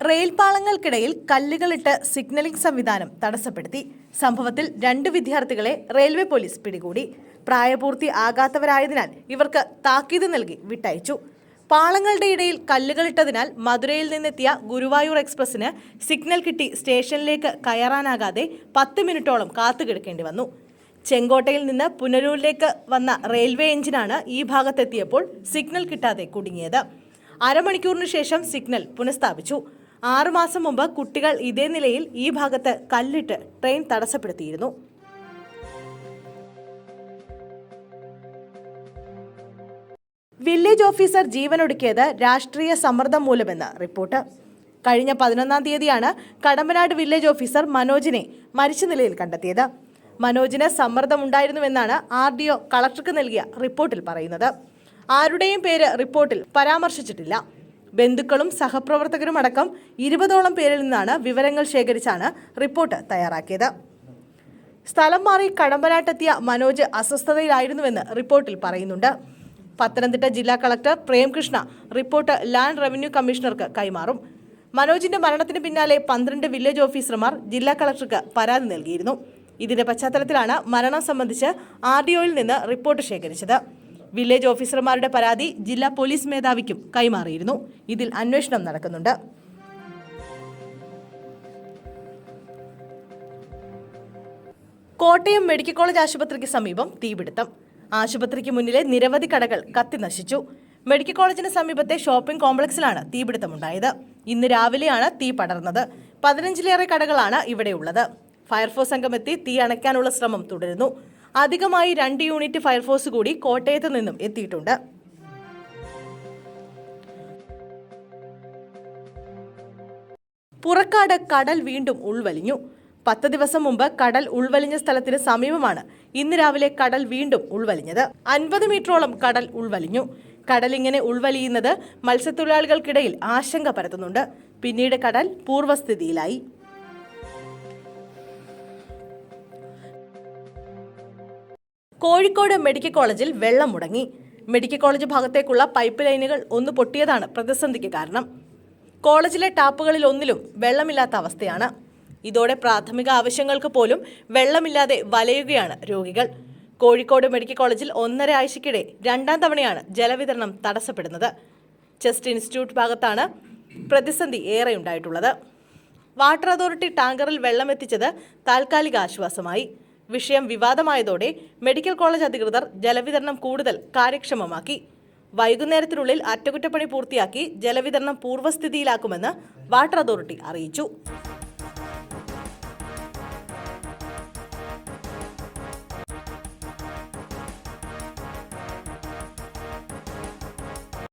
റെയിൽപാളങ്ങൾക്കിടയിൽ കല്ലുകളിട്ട് signalling സംവിധാനം തടസ്സപ്പെടുത്തി. സംഭവത്തിൽ 2 വിദ്യാർത്ഥികളെ റെയിൽവേ പോലീസ് പിടികൂടി. പ്രായപൂർത്തി ആകാത്തവരായതിനാൽ ഇവർക്ക് താക്കീത് നൽകി വിട്ടയച്ചു. പാളങ്ങളുടെ ഇടയിൽ കല്ലുകളിട്ടതിനാൽ മധുരയിൽ നിന്നെത്തിയ ഗുരുവായൂർ എക്സ്പ്രസിന് സിഗ്നൽ കിട്ടി സ്റ്റേഷനിലേക്ക് കയറാനാകാതെ 10 മിനിറ്റോളം കാത്തുകിടക്കേണ്ടി വന്നു. ചെങ്കോട്ടയിൽ നിന്ന് പുനലൂരിലേക്ക് വന്ന റെയിൽവേ എഞ്ചിനാണ് ഈ ഭാഗത്തെത്തിയപ്പോൾ സിഗ്നൽ കിട്ടാതെ കുടുങ്ങിയത്. അരമണിക്കൂറിന് ശേഷം സിഗ്നൽ പുനഃസ്ഥാപിച്ചു. 6 മാസം മുമ്പ് കുട്ടികൾ ഇതേ നിലയിൽ ഈ ഭാഗത്ത് കല്ലിട്ട് ട്രെയിൻ തടസ്സപ്പെടുത്തിയിരുന്നു. വില്ലേജ് ഓഫീസർ ജീവനൊടുക്കിയത് രാഷ്ട്രീയ സമ്മർദ്ദം മൂലമെന്ന് റിപ്പോർട്ട്. കഴിഞ്ഞ 11-ാം തീയതിയാണ് കടമ്പനാട് വില്ലേജ് ഓഫീസർ മനോജിനെ മരിച്ച നിലയിൽ കണ്ടെത്തിയത്. മനോജിന് സമ്മർദ്ദമുണ്ടായിരുന്നുവെന്നാണ് RDO കളക്ടർക്ക് നൽകിയ റിപ്പോർട്ടിൽ പറയുന്നത്. ആരുടെയും പേര് റിപ്പോർട്ടിൽ പരാമർശിച്ചിട്ടില്ല. ബന്ധുക്കളും സഹപ്രവർത്തകരും അടക്കം 20ഓളം പേരിൽ നിന്നാണ് വിവരങ്ങൾ ശേഖരിച്ചാണ് റിപ്പോർട്ട് തയ്യാറാക്കിയത്. സ്ഥലം മാറി കടമ്പനാട്ടെത്തിയ മനോജ് അസ്വസ്ഥതയിലായിരുന്നുവെന്ന് റിപ്പോർട്ടിൽ പറയുന്നുണ്ട്. പത്തനംതിട്ട ജില്ലാ collector Premkrishna report land revenue കമ്മീഷണർക്ക് കൈമാറും. മനോജിന്റെ മരണത്തിന് പിന്നാലെ 12 വില്ലേജ് ഓഫീസർമാർ ജില്ലാ കളക്ടർക്ക് പരാതി നൽകിയിരുന്നു. ഇതിന്റെ പശ്ചാത്തലത്തിലാണ് മരണം സംബന്ധിച്ച് RDOയിൽ നിന്ന് റിപ്പോർട്ട് ശേഖരിച്ചത്. വില്ലേജ് ഓഫീസർമാരുടെ പരാതി ജില്ലാ പോലീസ് മേധാവിക്കും കൈമാറിയിരുന്നു. ഇതിൽ അന്വേഷണം നടക്കുന്നുണ്ട്. കോട്ടയം മെഡിക്കൽ കോളേജ് ആശുപത്രിക്ക് സമീപം തീപിടുത്തം. ആശുപത്രിക്ക് മുന്നിലെ നിരവധി കടകൾ കത്തിനശിച്ചു. മെഡിക്കൽ കോളേജിന് സമീപത്തെ ഷോപ്പിംഗ് കോംപ്ലക്സിലാണ് തീപിടുത്തമുണ്ടായത്. ഇന്ന് രാവിലെയാണ് തീ പടർന്നത്. 15ലേറെ കടകളാണ് ഇവിടെയുള്ളത്. ഫയർഫോഴ്സ് സംഘം എത്തി തീ അണയ്ക്കാനുള്ള ശ്രമം തുടരുന്നു. അധികമായി 2 യൂണിറ്റ് ഫയർഫോഴ്സ് കൂടി കോട്ടയത്ത് നിന്നും എത്തിയിട്ടുണ്ട്. പുറക്കാട് കടൽ വീണ്ടും ഉൾവലിഞ്ഞു. 10 ദിവസം മുമ്പ് കടൽ ഉൾവലിഞ്ഞ സ്ഥലത്തിന് സമീപമാണ് ഇന്ന് രാവിലെ കടൽ വീണ്ടും ഉൾവലിഞ്ഞത്. 50 മീറ്ററോളം കടൽ ഉൾവലിഞ്ഞു. കടൽ ഇങ്ങനെ ഉൾവലിയുന്നത് മത്സ്യത്തൊഴിലാളികൾക്കിടയിൽ ആശങ്ക പരത്തുന്നുണ്ട്. പിന്നീട് കടൽ പൂർവ്വസ്ഥിതിയിലായി. കോഴിക്കോട് മെഡിക്കൽ കോളേജിൽ വെള്ളം മുടങ്ങി. മെഡിക്കൽ കോളേജ് ഭാഗത്തേക്കുള്ള പൈപ്പ് ലൈനുകൾ ഒന്ന് പൊട്ടിയതാണ് പ്രതിസന്ധിക്ക് കാരണം. കോളേജിലെ ടാപ്പുകളിൽ ഒന്നിലും വെള്ളമില്ലാത്ത അവസ്ഥയാണ്. ഇതോടെ പ്രാഥമിക ആവശ്യങ്ങൾക്ക് പോലും വെള്ളമില്ലാതെ വലയുകയാണ് രോഗികൾ. കോഴിക്കോട് മെഡിക്കൽ കോളേജിൽ 1.5 ആഴ്ചയ്ക്കിടെ 2ാം തവണയാണ് ജലവിതരണം തടസ്സപ്പെടുന്നത്. ചെസ്റ്റ് ഇൻസ്റ്റിറ്റ്യൂട്ട് ഭാഗത്താണ് പ്രതിസന്ധി ഏറെ ഉണ്ടായിട്ടുള്ളത്. വാട്ടർ അതോറിറ്റി ടാങ്കറിൽ വെള്ളം എത്തിച്ചത് താൽക്കാലിക ആശ്വാസമായി. വിഷയം വിവാദമായതോടെ മെഡിക്കൽ കോളേജ് അധികൃതർ ജലവിതരണം കൂടുതൽ കാര്യക്ഷമമാക്കി. വൈകുന്നേരത്തിനുള്ളിൽ അറ്റകുറ്റപ്പണി പൂർത്തിയാക്കി ജലവിതരണം പൂർവ്വസ്ഥിതിയിലാക്കുമെന്ന് വാട്ടർ അതോറിറ്റി അറിയിച്ചു.